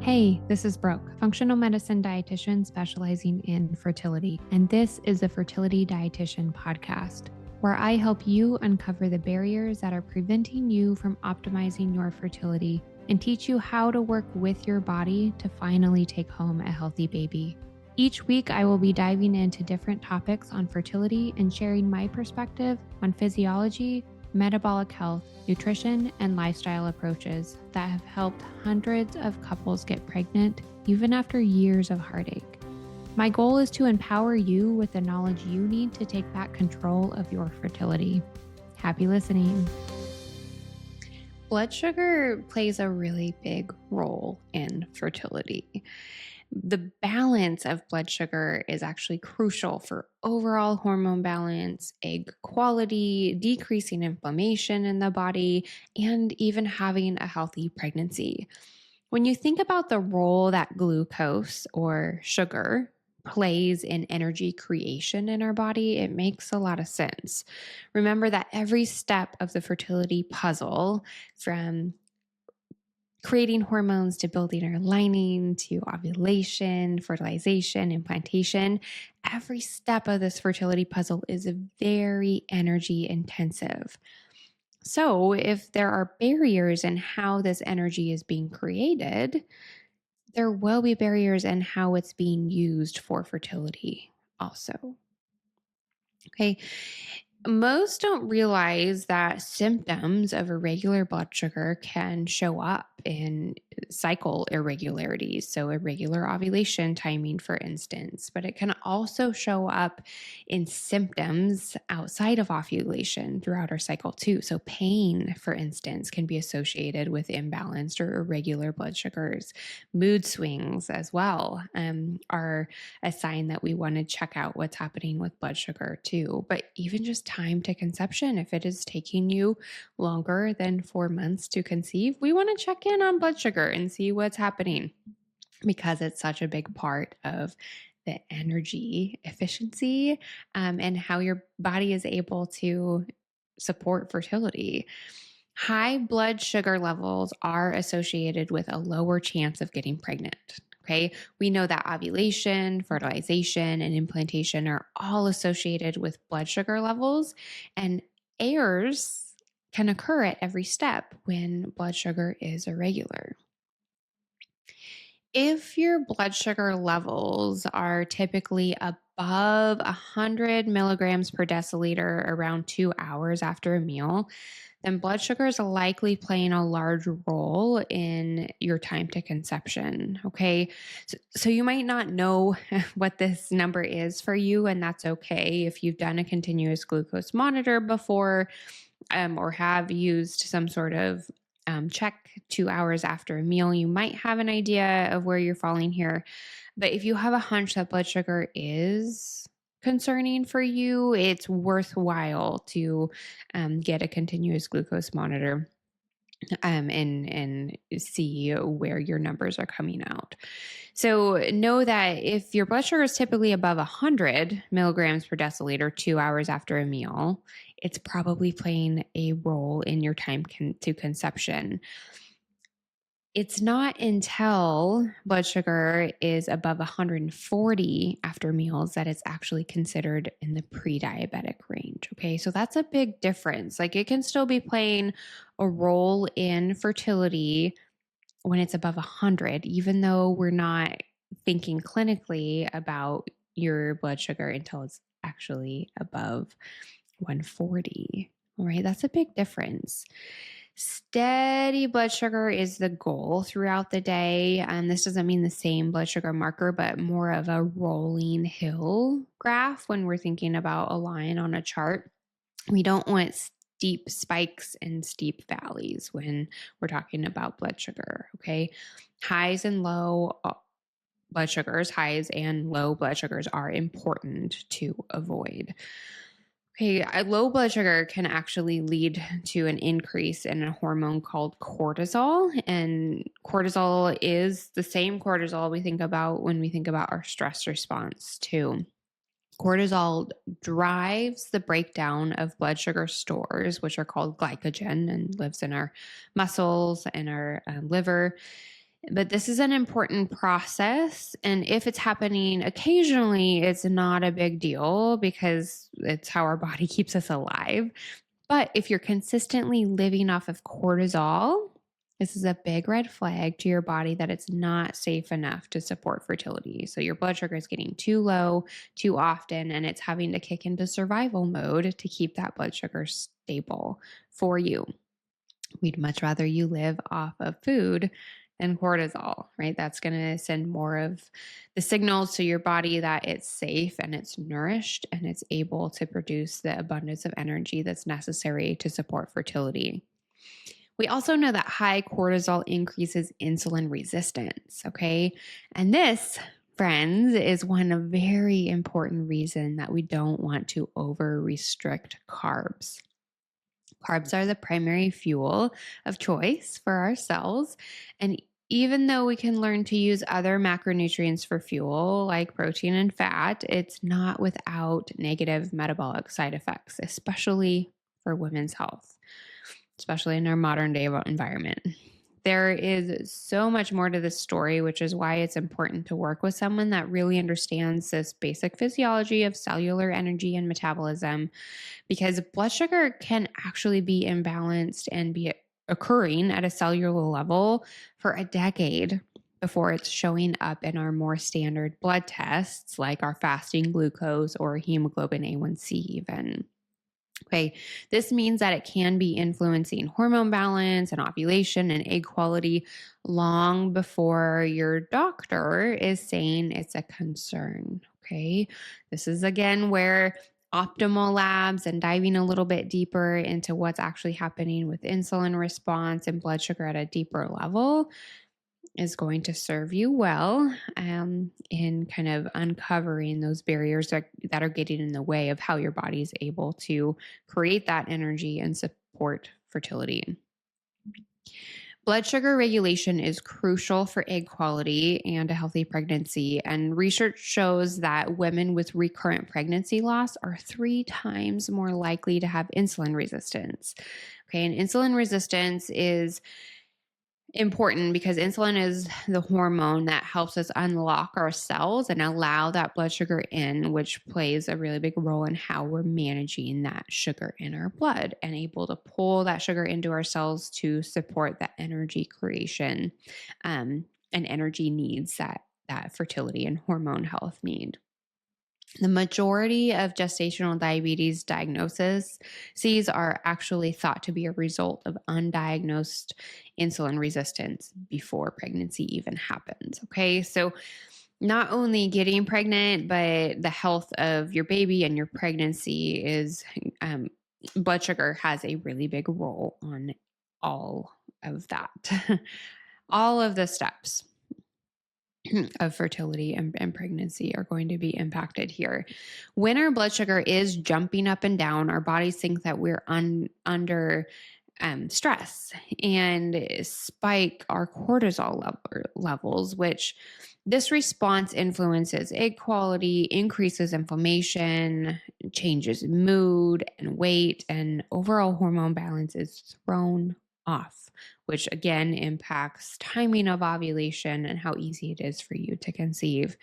Hey, this is Brooke, functional medicine dietitian specializing in fertility, and this is the Fertility Dietitian podcast, where I help you uncover the barriers that are preventing you from optimizing your fertility and teach you how to work with your body to finally take home a healthy baby. Each week, I will be diving into different topics on fertility and sharing my perspective on physiology, metabolic health, nutrition, and lifestyle approaches that have helped hundreds of couples get pregnant even after years of heartache. My goal is to empower you with the knowledge you need to take back control of your fertility. Happy listening. Blood sugar plays a really big role in fertility. The balance of blood sugar is actually crucial for overall hormone balance, egg quality, decreasing inflammation in the body, and even having a healthy pregnancy. When you think about the role that glucose or sugar plays in energy creation in our body, it makes a lot of sense. Remember that every step of the fertility puzzle, from creating hormones to building our lining to ovulation, fertilization, implantation, every step of this fertility puzzle is very energy intensive. So, if there are barriers in how this energy is being created, there will be barriers in how it's being used for fertility also. Okay. Most don't realize that symptoms of irregular blood sugar can show up in cycle irregularities. So, irregular ovulation timing, for instance, but it can also show up in symptoms outside of ovulation throughout our cycle, too. So, pain, for instance, can be associated with imbalanced or irregular blood sugars. Mood swings, as well, are a sign that we want to check out what's happening with blood sugar too. But even just time to conception, if it is taking you longer than 4 months to conceive, we want to check in on blood sugar and see what's happening, because it's such a big part of the energy efficiency and how your body is able to support fertility. High blood sugar levels are associated with a lower chance of getting pregnant. Okay. We know that ovulation, fertilization, and implantation are all associated with blood sugar levels, and errors can occur at every step when blood sugar is irregular. If your blood sugar levels are typically above 100 milligrams per deciliter around 2 hours after a meal, then blood sugar is likely playing a large role in your time to conception. Okay. So you might not know what this number is for you, and that's okay. If you've done a continuous glucose monitor before, or have used some sort of check 2 hours after a meal, you might have an idea of where you're falling here. But if you have a hunch that blood sugar is concerning for you, it's worthwhile to get a continuous glucose monitor and see where your numbers are coming out. So know that if your blood sugar is typically above 100 milligrams per deciliter 2 hours after a meal, it's probably playing a role in your time to conception. It's not until blood sugar is above 140 after meals that it's actually considered in the pre-diabetic range. Okay, so that's a big difference. Like, it can still be playing a role in fertility when it's above 100, even though we're not thinking clinically about your blood sugar until it's actually above 140. All right, that's a big difference. Steady blood sugar is the goal throughout the day. And this doesn't mean the same blood sugar marker, but more of a rolling hill graph when we're thinking about a line on a chart. We don't want steep spikes and steep valleys when we're talking about blood sugar. Okay. Highs and low blood sugars, highs and low blood sugars are important to avoid. Okay, low blood sugar can actually lead to an increase in a hormone called cortisol. And cortisol is the same cortisol we think about when we think about our stress response, too. Cortisol drives the breakdown of blood sugar stores, which are called glycogen, and lives in our muscles and our liver. But this is an important process. And if it's happening occasionally, it's not a big deal because it's how our body keeps us alive. But if you're consistently living off of cortisol, this is a big red flag to your body that it's not safe enough to support fertility. So your blood sugar is getting too low too often, and it's having to kick into survival mode to keep that blood sugar stable for you. We'd much rather you live off of food than cortisol, right? That's going to send more of the signals to your body that it's safe and it's nourished and it's able to produce the abundance of energy that's necessary to support fertility. We also know that high cortisol increases insulin resistance, okay? And this, friends, is one very important reason that we don't want to over restrict carbs. Carbs are the primary fuel of choice for our cells. And even though we can learn to use other macronutrients for fuel, like protein and fat, it's not without negative metabolic side effects, especially for women's health, especially in our modern day environment. There is so much more to this story, which is why it's important to work with someone that really understands this basic physiology of cellular energy and metabolism, because blood sugar can actually be imbalanced and be occurring at a cellular level for a decade before it's showing up in our more standard blood tests, like our fasting glucose or hemoglobin A1C even. Okay, this means that it can be influencing hormone balance and ovulation and egg quality long before your doctor is saying it's a concern. Okay, this is again where optimal labs and diving a little bit deeper into what's actually happening with insulin response and blood sugar at a deeper level is going to serve you well in kind of uncovering those barriers that are getting in the way of how your body is able to create that energy and support fertility. Blood sugar regulation is crucial for egg quality and a healthy pregnancy. And research shows that women with recurrent pregnancy loss are 3 times more likely to have insulin resistance. Okay, and insulin resistance is important because insulin is the hormone that helps us unlock our cells and allow that blood sugar in, which plays a really big role in how we're managing that sugar in our blood and able to pull that sugar into our cells to support that energy creation and energy needs that fertility and hormone health need. The majority of gestational diabetes diagnoses are actually thought to be a result of undiagnosed insulin resistance before pregnancy even happens. Okay, so not only getting pregnant, but the health of your baby and your pregnancy is blood sugar has a really big role on all of that, all of the steps of fertility and pregnancy are going to be impacted here. When our blood sugar is jumping up and down, our bodies think that we're under stress and spike our cortisol levels, which this response influences egg quality, increases inflammation, changes mood and weight, and overall hormone balance is thrown off, which again impacts timing of ovulation and how easy it is for you to conceive.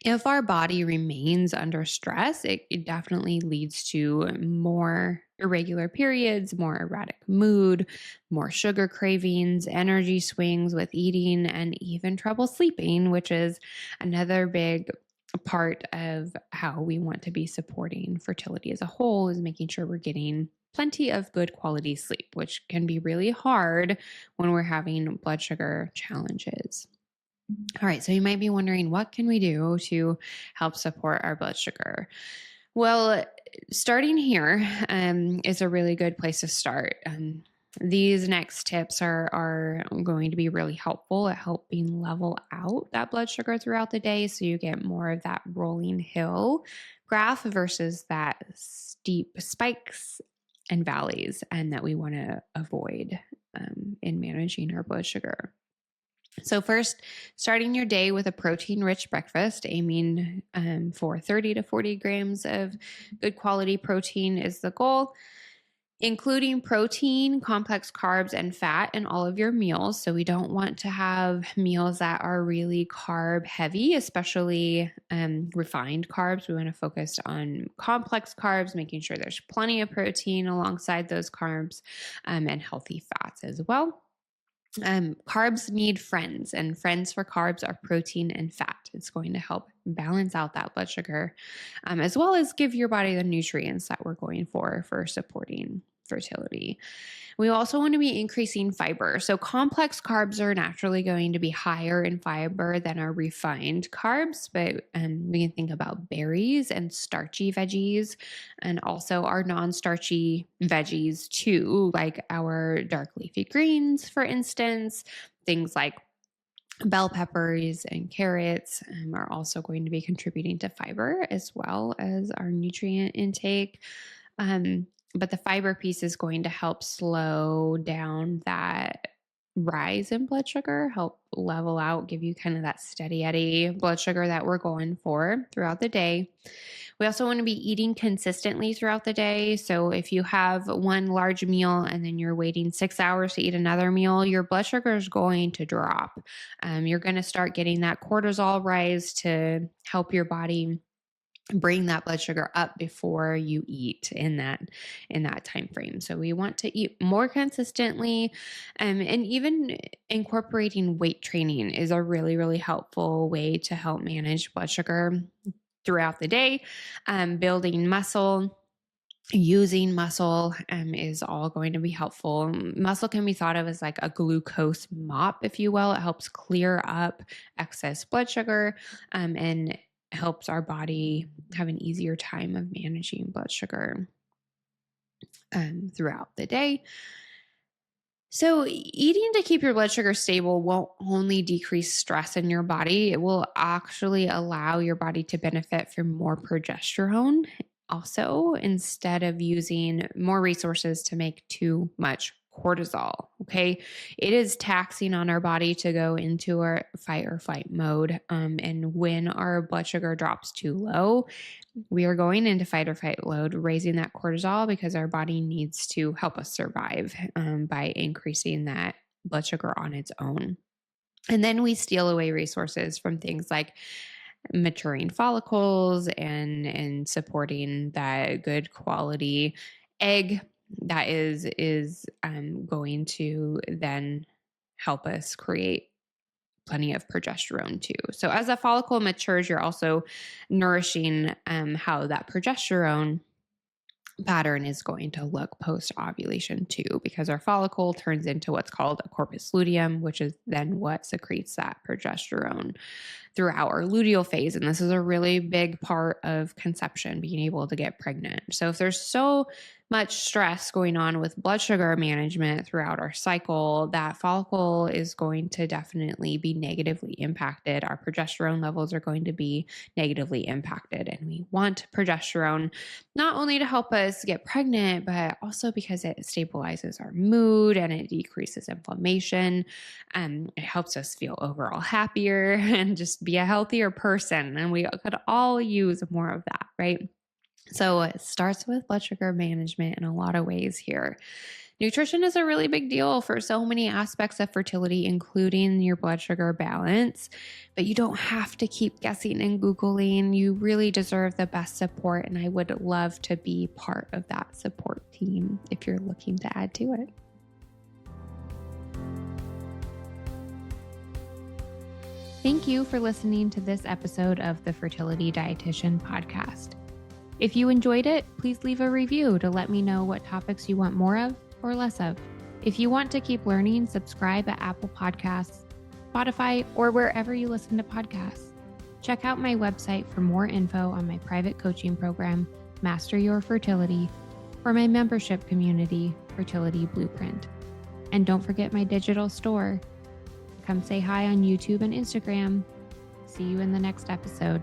If our body remains under stress, it definitely leads to more irregular periods, more erratic mood, more sugar cravings, energy swings with eating, and even trouble sleeping, which is another big part of how we want to be supporting fertility as a whole, is making sure we're getting plenty of good quality sleep, which can be really hard when we're having blood sugar challenges. All right, so you might be wondering, what can we do to help support our blood sugar? Well, starting here is a really good place to start. These next tips are going to be really helpful at helping level out that blood sugar throughout the day, so you get more of that rolling hill graph versus that steep spikes and valleys, and that we want to avoid in managing our blood sugar. So first, starting your day with a protein-rich breakfast, aiming for 30 to 40 grams of good quality protein is the goal. including protein, complex carbs, and fat in all of your meals. So we don't want to have meals that are really carb heavy, especially refined carbs. We want to focus on complex carbs, making sure there's plenty of protein alongside those carbs, and healthy fats as well. Carbs need friends, and friends for carbs are protein and fat. It's going to help balance out that blood sugar, as well as give your body the nutrients that we're going for supporting fertility. We also want to be increasing fiber. So complex carbs are naturally going to be higher in fiber than our refined carbs, but we can think about berries and starchy veggies, and also our non-starchy veggies too, like our dark leafy greens, for instance. Things like bell peppers and carrots are also going to be contributing to fiber as well as our nutrient intake. But the fiber piece is going to help slow down that rise in blood sugar, help level out, give you kind of that steady Eddie blood sugar that we're going for throughout the day. We also want to be eating consistently throughout the day. So if you have one large meal and then you're waiting 6 hours to eat another meal, your blood sugar is going to drop. You're going to start getting that cortisol rise to help your body bring that blood sugar up before you eat in that time frame. So we want to eat more consistently, and even incorporating weight training is a really, really helpful way to help manage blood sugar throughout the day. Building muscle, using muscle is all going to be helpful. Muscle can be thought of as like a glucose mop, if you will. It helps clear up excess blood sugar, and helps our body have an easier time of managing blood sugar throughout the day. So eating to keep your blood sugar stable won't only decrease stress in your body, it will actually allow your body to benefit from more progesterone also, instead of using more resources to make too much cortisol. Okay. It is taxing on our body to go into our fight or flight mode. And when our blood sugar drops too low, we are going into fight or flight mode, raising that cortisol because our body needs to help us survive by increasing that blood sugar on its own. And then we steal away resources from things like maturing follicles and supporting that good quality egg that is going to then help us create plenty of progesterone too. So as a follicle matures, you're also nourishing how that progesterone pattern is going to look post-ovulation too, because our follicle turns into what's called a corpus luteum, which is then what secretes that progesterone throughout our luteal phase. And this is a really big part of conception, being able to get pregnant. So if there's so much stress going on with blood sugar management throughout our cycle, that follicle is going to definitely be negatively impacted. Our progesterone levels are going to be negatively impacted. And we want progesterone not only to help us get pregnant, but also because it stabilizes our mood and it decreases inflammation. It helps us feel overall happier and just be a healthier person. And we could all use more of that, right? So it starts with blood sugar management in a lot of ways here. Nutrition is a really big deal for so many aspects of fertility, including your blood sugar balance, but you don't have to keep guessing and Googling. You really deserve the best support, and I would love to be part of that support team if you're looking to add to it. Thank you for listening to this episode of the Fertility Dietitian podcast. If you enjoyed it, please leave a review to let me know what topics you want more of or less of. If you want to keep learning, subscribe at Apple Podcasts, Spotify, or wherever you listen to podcasts. Check out my website for more info on my private coaching program, Master Your Fertility, or my membership community, Fertility Blueprint. And don't forget my digital store. Come say hi on YouTube and Instagram. See you in the next episode.